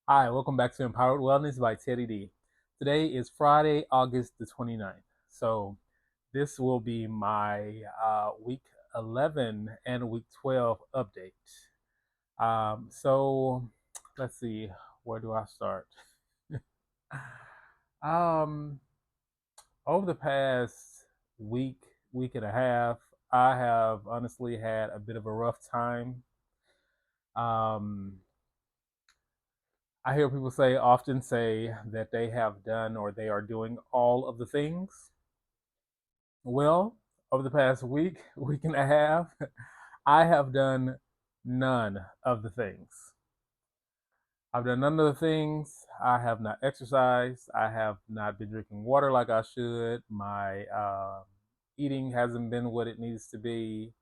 Hi, welcome back to Empowered Wellness by Teddy D. Today is Friday, August the 29th. So, this will be my week 11 and week 12 update. So, let's see, where do I start? um, Over the past week, week and a half, I have honestly had a bit of a rough time. Um, I hear people often say that they have done or they are doing all of the things. Well, over the past week, week and a half, I have done none of the things. I've done none of the things. I have not exercised. I have not been drinking water like I should. My eating hasn't been what it needs to be.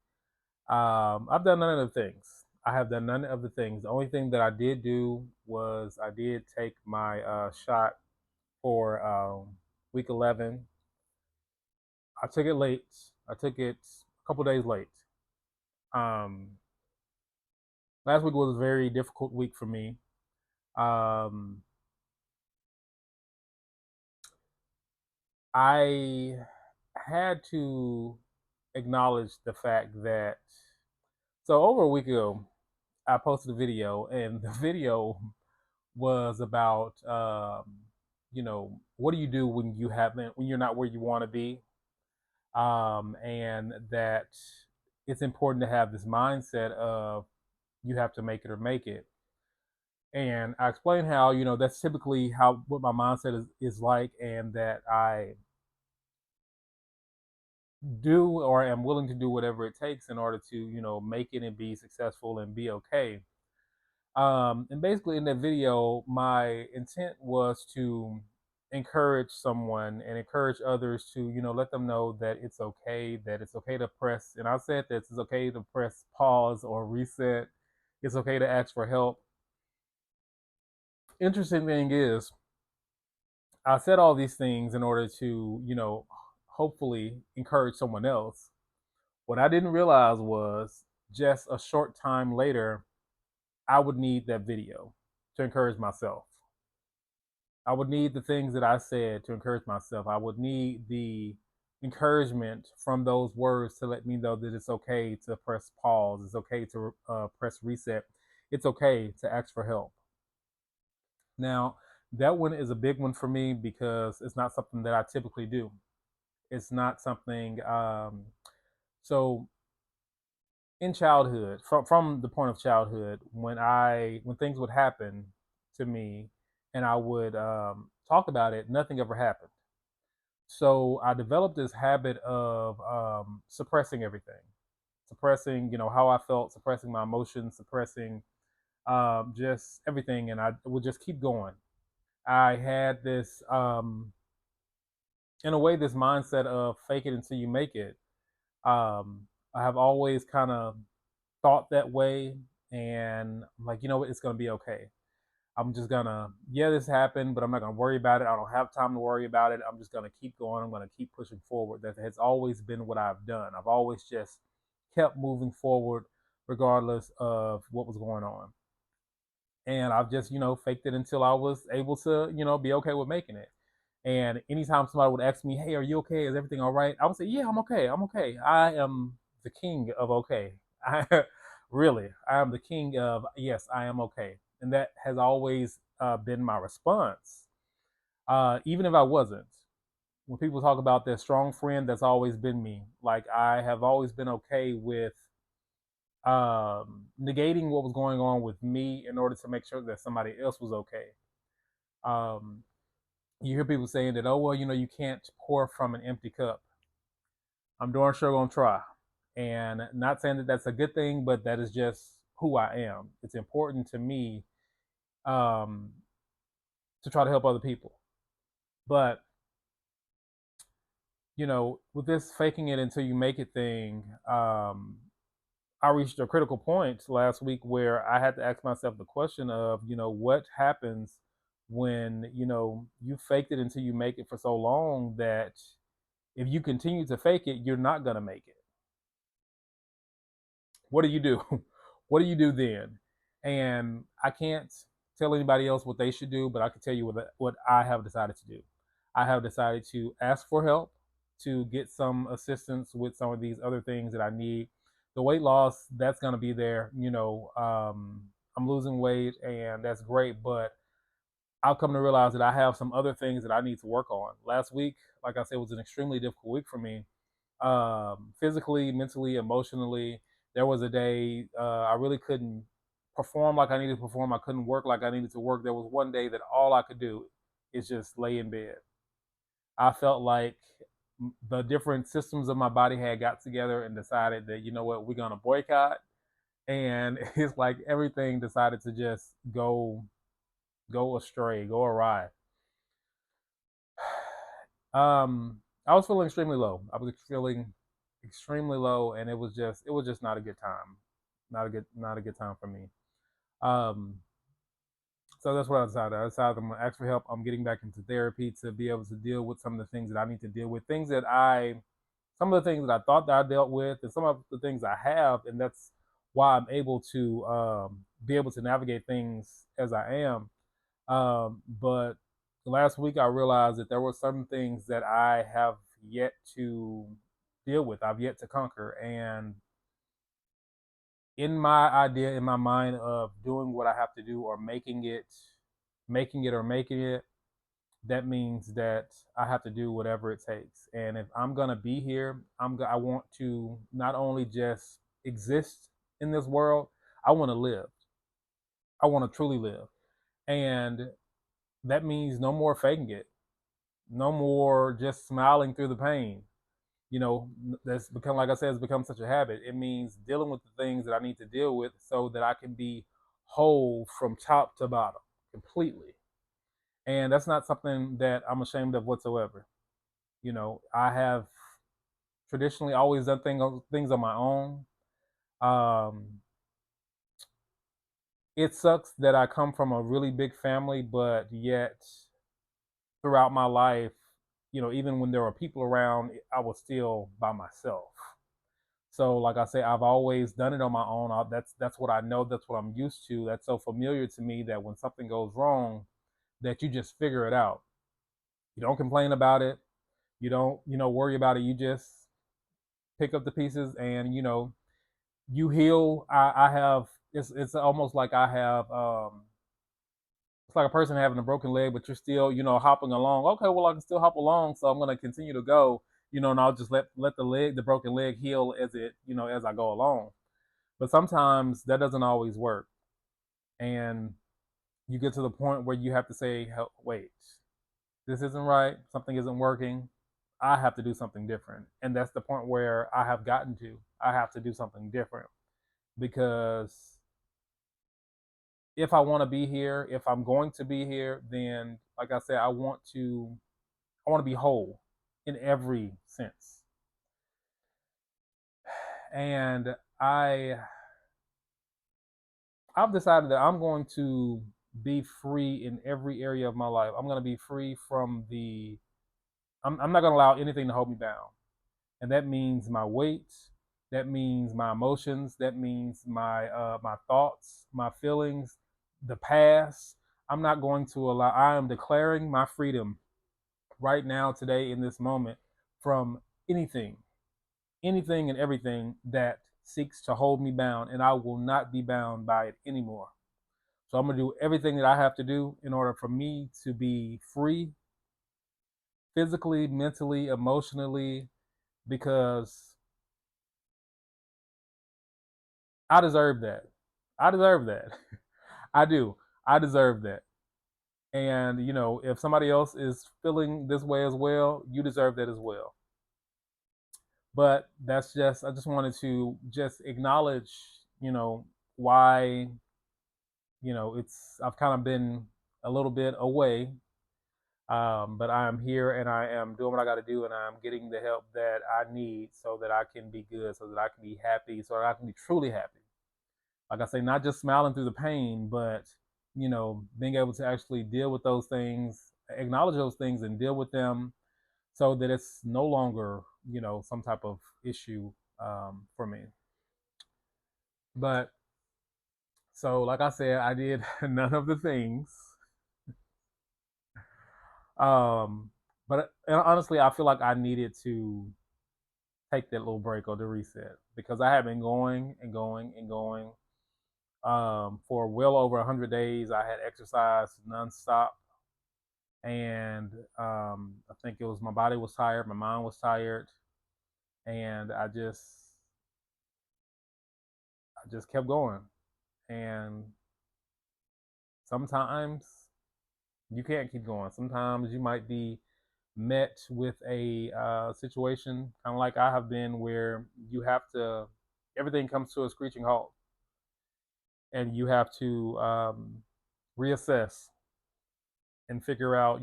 I've done none of the things. I have done none of the things. The only thing that I did do was I did take my shot for week 11. I took it late. I took it a couple days late. Um, Last week was a very difficult week for me. Um, I had to acknowledge the fact that over a week ago I posted a video, and the video was about what do you do when you're not where you want to be, and that it's important to have this mindset of you have to make it or make it. And I explained how that's typically how what my mindset is like, and that I do or am willing to do whatever it takes in order to make it and be successful and be okay. And basically, in that video, my intent was to encourage someone and encourage others to let them know that it's okay to press, and I said that it's okay to press pause or reset. It's okay to ask for help. Interesting thing is, I said all these things in order to, hopefully encourage someone else. What I didn't realize was just a short time later, I would need that video to encourage myself. I would need the things that I said to encourage myself. I would need the encouragement from those words to let me know that it's okay to press pause. It's okay to press reset. It's okay to ask for help. Now, that one is a big one for me because it's not something that I typically do. It's not something. So in childhood, from the point of childhood, when things would happen to me, and I would talk about it, nothing ever happened. So I developed this habit of suppressing everything, suppressing how I felt, suppressing my emotions, suppressing just everything, and I would just keep going. I had this, in a way, this mindset of fake it until you make it. I have always kind of thought that way, and I'm like, you know what, it's gonna be okay. I'm just gonna, yeah, this happened, but I'm not gonna worry about it. I don't have time to worry about it. I'm just gonna keep going. I'm gonna keep pushing forward. That has always been what I've done. I've always just kept moving forward, regardless of what was going on. And I've just, faked it until I was able to, be okay with making it. And anytime somebody would ask me, "Hey, are you okay? Is everything all right?" I would say, "Yeah, I'm okay. I'm okay. I am the king of okay. I really, I am the king of yes, I am okay." And that has always been my response, even if I wasn't. When people talk about their strong friend, that's always been me. Like I have always been okay with negating what was going on with me in order to make sure that somebody else was okay. Um, you hear people saying that, oh, well, you can't pour from an empty cup. I'm darn sure gonna try. And not saying that that's a good thing, but that is just who I am. It's important to me um, to try to help other people. But, with this faking it until you make it thing, I reached a critical point last week where I had to ask myself the question of, what happens when, you faked it until you make it for so long that if you continue to fake it, you're not going to make it. What do you do? What do you do then? And I can't tell anybody else what they should do, but I can tell you what I have decided to do. I have decided to ask for help, to get some assistance with some of these other things that I need. The weight loss, that's going to be there. I'm losing weight, and that's great, but I've come to realize that I have some other things that I need to work on. Last week, like I said, was an extremely difficult week for me, physically, mentally, emotionally. There was a day I really couldn't perform like I needed to perform. I couldn't work like I needed to work. There was one day that all I could do is just lay in bed. I felt like the different systems of my body had got together and decided that, you know what, we're going to boycott. And it's like everything decided to just go astray, go awry. I was feeling extremely low. I was feeling extremely low, and it was just not a good time. Not a good time for me. Um, so that's what I decided. I decided I'm gonna ask for help. I'm getting back into therapy to be able to deal with some of the things that I need to deal with. Some of the things that I thought that I dealt with, and some of the things I have, and that's why I'm able to be able to navigate things as I am. But last week I realized that there were some things that I have yet to deal with. I've yet to conquer. And in my idea, in my mind of doing what I have to do or making it, that means that I have to do whatever it takes. And if I'm gonna be here, I want to not only just exist in this world, I want to live. I want to truly live. And that means no more faking it. No more just smiling through the pain. That's become, like I said, it's become such a habit. It means dealing with the things that I need to deal with so that I can be whole from top to bottom completely. And that's not something that I'm ashamed of whatsoever. I have traditionally always done things on my own. Um, it sucks that I come from a really big family, but yet throughout my life, even when there were people around, I was still by myself. So, like I say, I've always done it on my own. That's what I know. That's what I'm used to. That's so familiar to me that when something goes wrong, that you just figure it out. You don't complain about it. You don't, worry about it. You just pick up the pieces and you heal. I have. It's almost like I have. It's like a person having a broken leg, but you're still, hopping along. Okay, well, I can still hop along, so I'm going to continue to go, and I'll just let the broken leg heal as I go along. But sometimes that doesn't always work, and you get to the point where you have to say, "Wait, this isn't right. Something isn't working. I have to do something different." And that's the point where I have gotten to. I have to do something different because if I want to be here, if I'm going to be here, then like I said, I want to be whole in every sense. And I've decided that I'm going to be free in every area of my life. I'm going to be free from I'm not going to allow anything to hold me down. And that means my weight, that means my emotions, that means my thoughts, my feelings, the past. I'm not going to allow. I am declaring my freedom right now, today, in this moment, from anything, anything and everything that seeks to hold me bound, and I will not be bound by it anymore. So I'm gonna do everything that I have to do in order for me to be free, physically, mentally, emotionally, because I deserve that. I deserve that. I do. I deserve that. And if somebody else is feeling this way as well, you deserve that as well. But I just wanted to just acknowledge, why, I've kind of been a little bit away. But I am here and I am doing what I got to do, and I'm getting the help that I need so that I can be good, so that I can be happy, so that I can be truly happy. Like I say, not just smiling through the pain, but being able to actually deal with those things, acknowledge those things, and deal with them, so that it's no longer some type of issue for me. But So, like I said, I did none of the things. Um, but honestly, I feel like I needed to take that little break or the reset because I had been going and going and going for well over 100 days. I had exercised nonstop, and I think it was my body was tired, my mind was tired, and I just kept going. And sometimes you can't keep going. Sometimes you might be met with a situation kind of like I have been, where you have to everything comes to a screeching halt, and you have to reassess and figure out,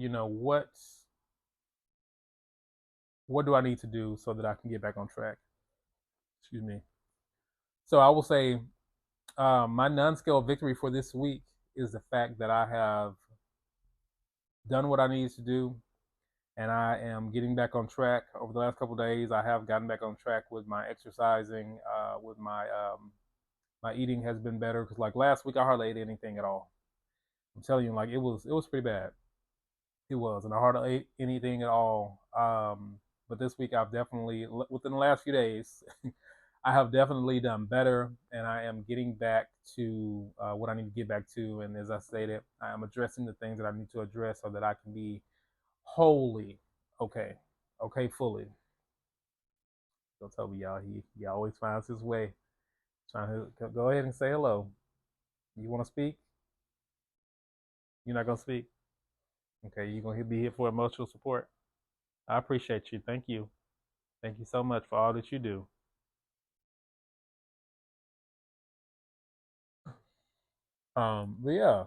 what do I need to do so that I can get back on track. Excuse me. So I will say my non-scale victory for this week is the fact that I have done what I needed to do, and I am getting back on track. Over the last couple of days, I have gotten back on track with my exercising, with my eating has been better because like last week I hardly ate anything at all. I'm telling you, like it was pretty bad. It was, and I hardly ate anything at all. But this week I've definitely, within the last few days, I have definitely done better, and I am getting back to what I need to get back to. And as I stated, I am addressing the things that I need to address so that I can be wholly okay, okay, fully. Don't tell me, y'all. He always finds his way. Trying to go ahead and say hello. You want to speak? You're not gonna speak. Okay, you're gonna be here for emotional support. I appreciate you. Thank you. Thank you so much for all that you do. But yeah.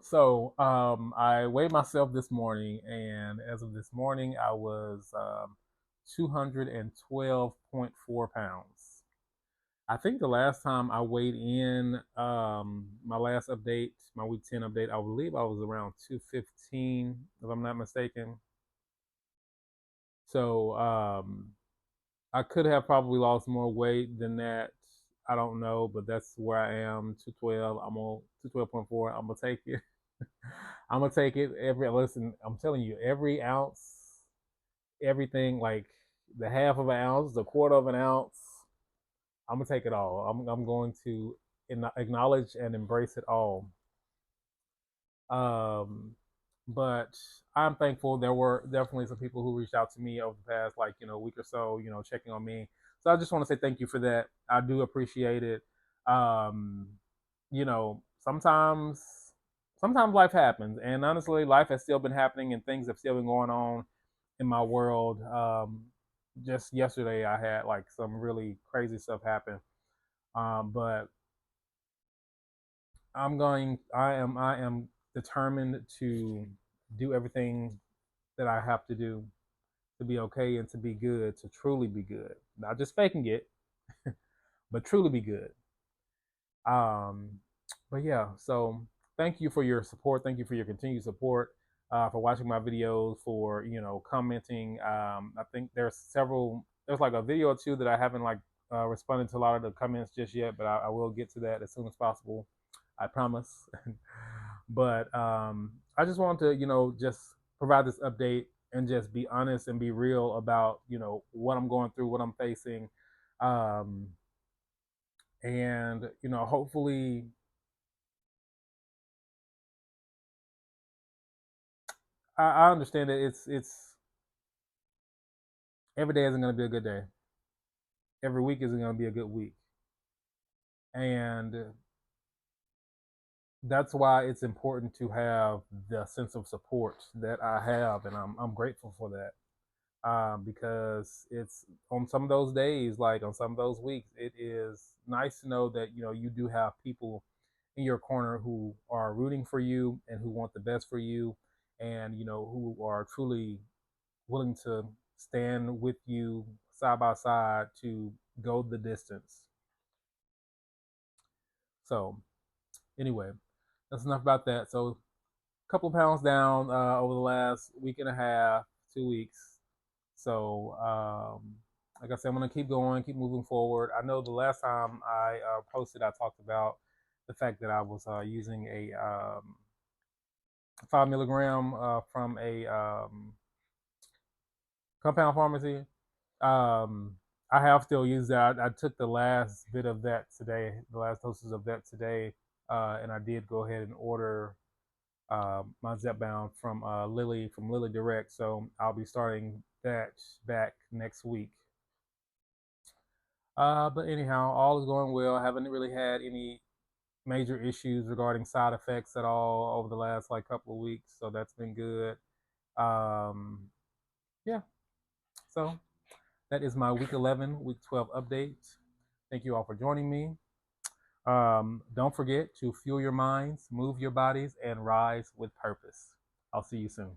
So I weighed myself this morning, and as of this morning, I was 212.4 pounds. I think the last time I weighed in, my last update, my week 10 update, I believe I was around 215, if I'm not mistaken. So I could have probably lost more weight than that. I don't know, but that's where I am. 212. I'm on 212.4. I'm gonna take it. I'm gonna take it. Listen, I'm telling you, every ounce, everything, like the half of an ounce, the quarter of an ounce. I'm gonna take it all. I'm going to acknowledge and embrace it all. Um, but I'm thankful. There were definitely some people who reached out to me over the past, like, week or so, checking on me. So I just want to say thank you for that. I do appreciate it. Um, sometimes life happens, and honestly, life has still been happening, and things have still been going on in my world. Just yesterday, I had like some really crazy stuff happen. But I am determined to do everything that I have to do to be okay and to be good, to truly be good. Not just faking it, but truly be good. Um, but yeah, so thank you for your support. Thank you for your continued support, for watching my videos, for commenting. I think there's several. There's like a video or two that I haven't like responded to a lot of the comments just yet, but I will get to that as soon as possible. I promise. But I just wanted to just provide this update and just be honest and be real about what I'm going through, what I'm facing. Um, and hopefully I understand that it's every day isn't going to be a good day. Every week isn't going to be a good week, and that's why it's important to have the sense of support that I have, and I'm grateful for that. Because it's on some of those days, like on some of those weeks, it is nice to know that you do have people in your corner who are rooting for you and who want the best for you, and who are truly willing to stand with you side by side to go the distance. So anyway, that's enough about that. So a couple of pounds down over the last week and a half, 2 weeks. So like I said, I'm gonna keep going, keep moving forward. I know the last time I posted, I talked about the fact that I was using a 5 milligram from a compound pharmacy. Um, I have still used that. I took the last bit of that today, the last doses of that today, and I did go ahead and order my Zepbound from Lilly Direct. So I'll be starting that back next week. But anyhow, all is going well. I haven't really had any major issues regarding side effects at all over the last like couple of weeks, so that's been good. Um, yeah, so that is my week 11, week 12 update. Thank you all for joining me. Don't forget to fuel your minds, move your bodies, and rise with purpose. I'll see you soon.